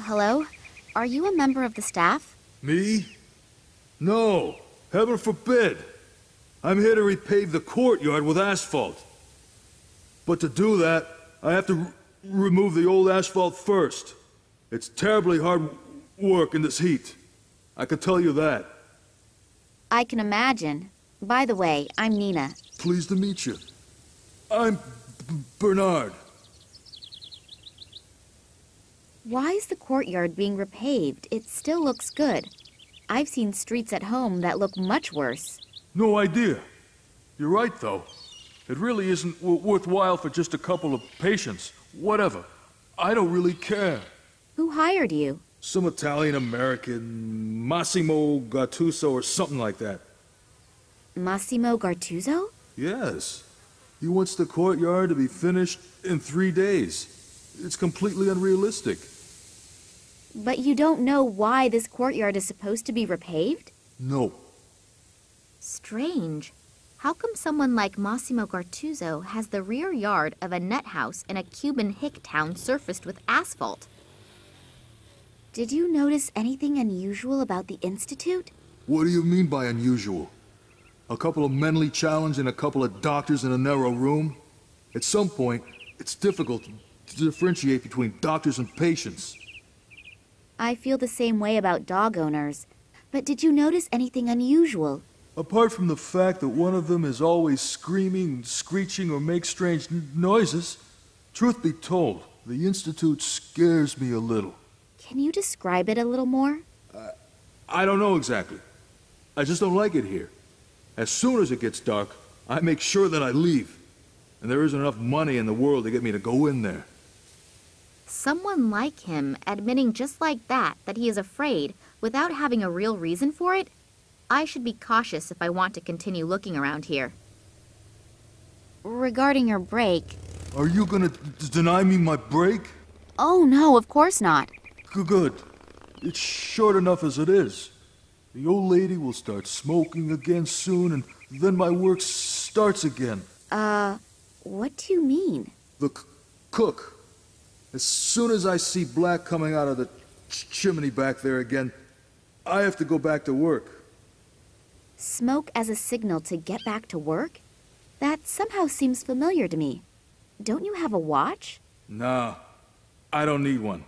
Hello? Are you a member of the staff? Me? No, heaven forbid. I'm here to repave the courtyard with asphalt. But to do that, I have to remove the old asphalt first. It's terribly hard work in this heat. I can tell you that. I can imagine. By the way, I'm Nina. Pleased to meet you. I'm Bernard. Why is the courtyard being repaved? It still looks good. I've seen streets at home that look much worse. No idea. You're right, though. It really isn't worthwhile for just a couple of patients. Whatever. I don't really care. Who hired you? Some Italian-American, Massimo Gattuso or something like that. Massimo Gattuso? Yes. He wants the courtyard to be finished in 3 days. It's completely unrealistic. But you don't know why this courtyard is supposed to be repaved? No. Strange. How come someone like Massimo Gattuso has the rear yard of a net house in a Cuban hick town surfaced with asphalt? Did you notice anything unusual about the Institute? What do you mean by unusual? A couple of mentally challenged and a couple of doctors in a narrow room? At some point, it's difficult to differentiate between doctors and patients. I feel the same way about dog owners. But did you notice anything unusual? Apart from the fact that one of them is always screaming, screeching, or makes strange noises, truth be told, the Institute scares me a little. Can you describe it a little more? I don't know exactly. I just don't like it here. As soon as it gets dark, I make sure that I leave. And there isn't enough money in the world to get me to go in there. Someone like him admitting just like that he is afraid without having a real reason for it? I should be cautious if I want to continue looking around here. Regarding your break... Are you gonna deny me my break? Oh no, of course not. Good. It's short enough as it is. The old lady will start smoking again soon, and then my work starts again. What do you mean? The cook. As soon as I see black coming out of the chimney back there again, I have to go back to work. Smoke as a signal to get back to work? That somehow seems familiar to me. Don't you have a watch? Nah, I don't need one.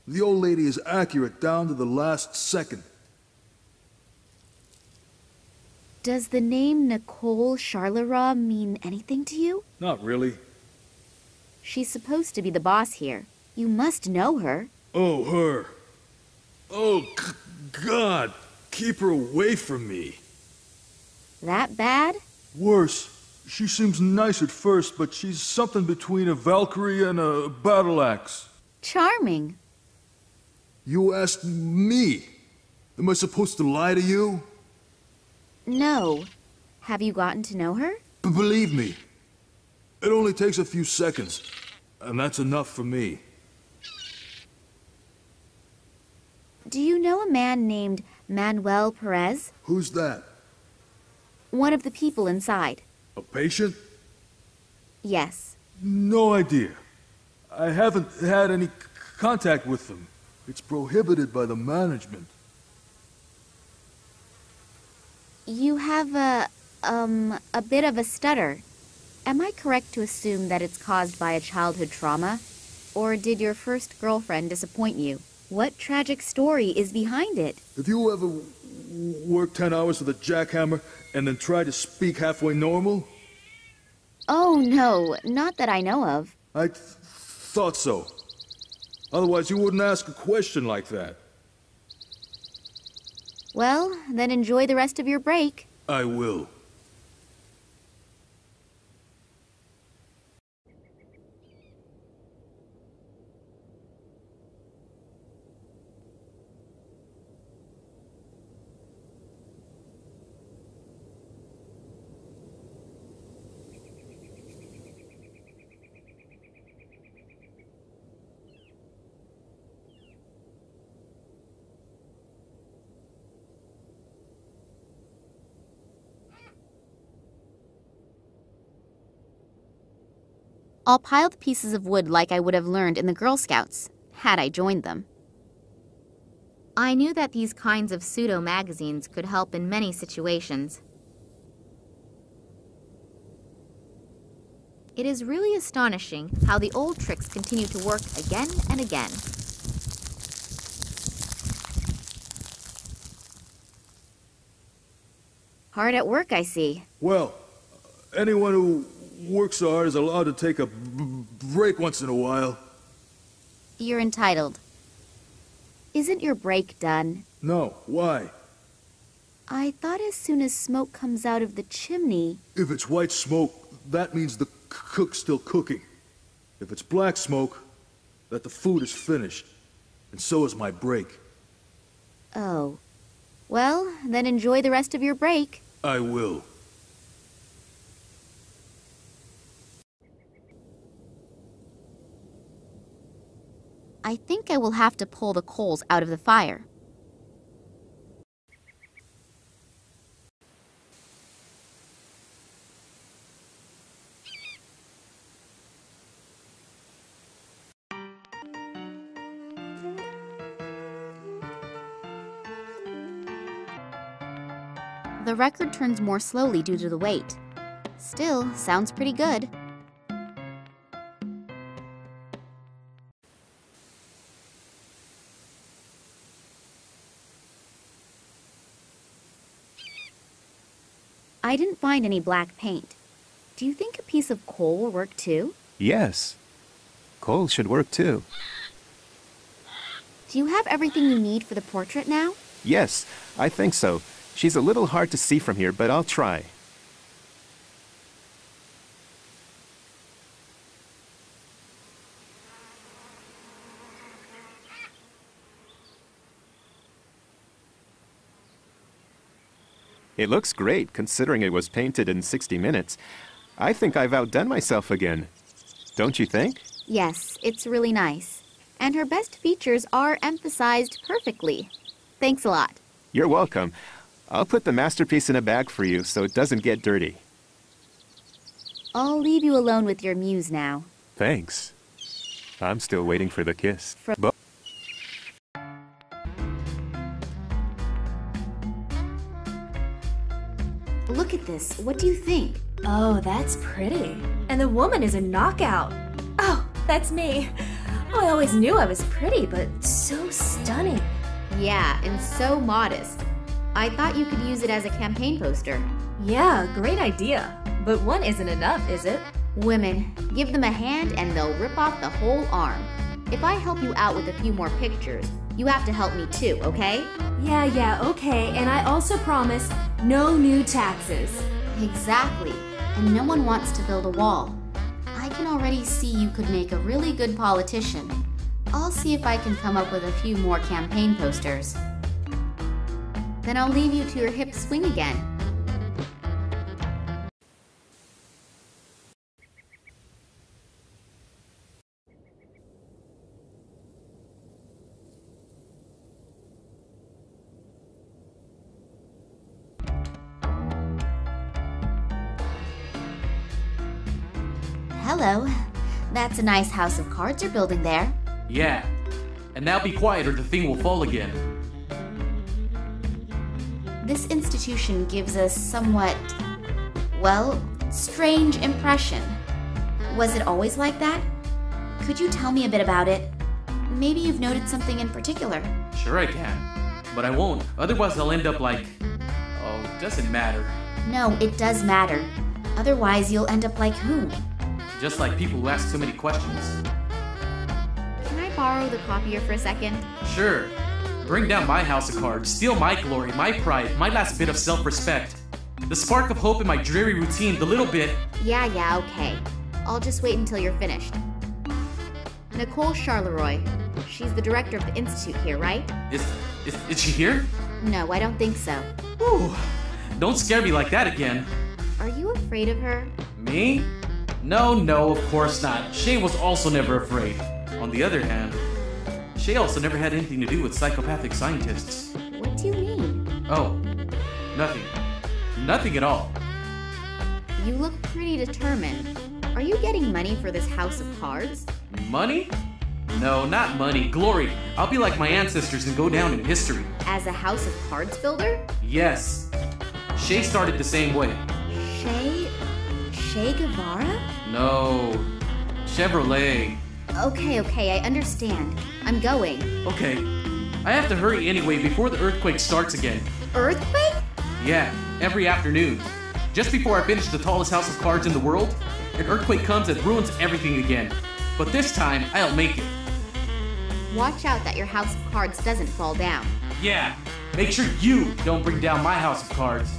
The old lady is accurate down to the last second. Does the name Nicole Charleroi mean anything to you? Not really. She's supposed to be the boss here. You must know her. Oh, her. Oh, God. Keep her away from me. That bad? Worse. She seems nice at first, but she's something between a Valkyrie and a battle axe. Charming. You asked me. Am I supposed to lie to you? No. Have you gotten to know her? Believe me, it only takes a few seconds, and that's enough for me. Do you know a man named Manuel Perez? Who's that? One of the people inside. A patient? Yes. No idea. I haven't had any contact with them. It's prohibited by the management. You have a bit of a stutter. Am I correct to assume that it's caused by a childhood trauma? Or did your first girlfriend disappoint you? What tragic story is behind it? Have you ever worked 10 hours with a jackhammer and then tried to speak halfway normal? Oh, no, not that I know of. I thought so. Otherwise, you wouldn't ask a question like that. Well, then enjoy the rest of your break. I will. I'll pile the pieces of wood like I would have learned in the Girl Scouts, had I joined them. I knew that these kinds of pseudo-magazines could help in many situations. It is really astonishing how the old tricks continue to work again and again. Hard at work, I see. Well, anyone who works so hard is allowed to take a break once in a while. You're entitled. Isn't your break done? No, why? I thought as soon as smoke comes out of the chimney... If it's white smoke, that means the cook's still cooking. If it's black smoke, that the food is finished. And so is my break. Oh. Well, then enjoy the rest of your break. I will. I think I will have to pull the coals out of the fire. The record turns more slowly due to the weight. Still, sounds pretty good. I didn't find any black paint. Do you think a piece of coal will work too? Yes. Coal should work too. Do you have everything you need for the portrait now? Yes, I think so. She's a little hard to see from here, but I'll try. It looks great, considering it was painted in 60 minutes. I think I've outdone myself again. Don't you think? Yes, it's really nice. And her best features are emphasized perfectly. Thanks a lot. You're welcome. I'll put the masterpiece in a bag for you so it doesn't get dirty. I'll leave you alone with your muse now. Thanks. I'm still waiting for the kiss. Look at this. What do you think? Oh, that's pretty. And the woman is a knockout. Oh, that's me. Oh, I always knew I was pretty, but so stunning. Yeah, and so modest. I thought you could use it as a campaign poster. Yeah, great idea. But one isn't enough, is it? Women, give them a hand and they'll rip off the whole arm. If I help you out with a few more pictures, you have to help me too, okay? Yeah, okay. And I also promise no new taxes. Exactly. And no one wants to build a wall. I can already see you could make a really good politician. I'll see if I can come up with a few more campaign posters. Then I'll leave you to your hip swing again. Hello. That's a nice house of cards you're building there. Yeah. And now be quiet or the thing will fall again. This institution gives a somewhat, well, strange impression. Was it always like that? Could you tell me a bit about it? Maybe you've noted something in particular. Sure I can. But I won't. Otherwise I'll end up like... Oh, it doesn't matter. No, it does matter. Otherwise you'll end up like who? Just like people who ask too many questions. Can I borrow the copier for a second? Sure. Bring down my house of cards, steal my glory, my pride, my last bit of self-respect. The spark of hope in my dreary routine, the little bit... Yeah, okay. I'll just wait until you're finished. Nicole Charleroi. She's the director of the institute here, right? Is she here? No, I don't think so. Whew. Don't scare me like that again. Are you afraid of her? Me? No, of course not. Shay was also never afraid. On the other hand, Shay also never had anything to do with psychopathic scientists. What do you mean? Oh, nothing. Nothing at all. You look pretty determined. Are you getting money for this house of cards? Money? No, not money. Glory. I'll be like my ancestors and go down in history. As a House of Cards builder? Yes. Shay started the same way. Che Guevara? No. Chevrolet. Okay, I understand. I'm going. Okay. I have to hurry anyway before the earthquake starts again. Earthquake? Yeah, every afternoon. Just before I finish the tallest house of cards in the world, an earthquake comes and ruins everything again. But this time, I'll make it. Watch out that your House of Cards doesn't fall down. Yeah, make sure you don't bring down my house of cards.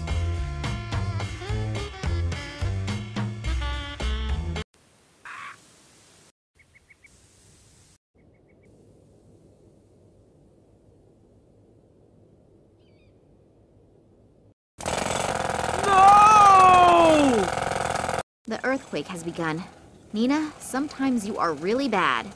The earthquake has begun. Nina, sometimes you are really bad.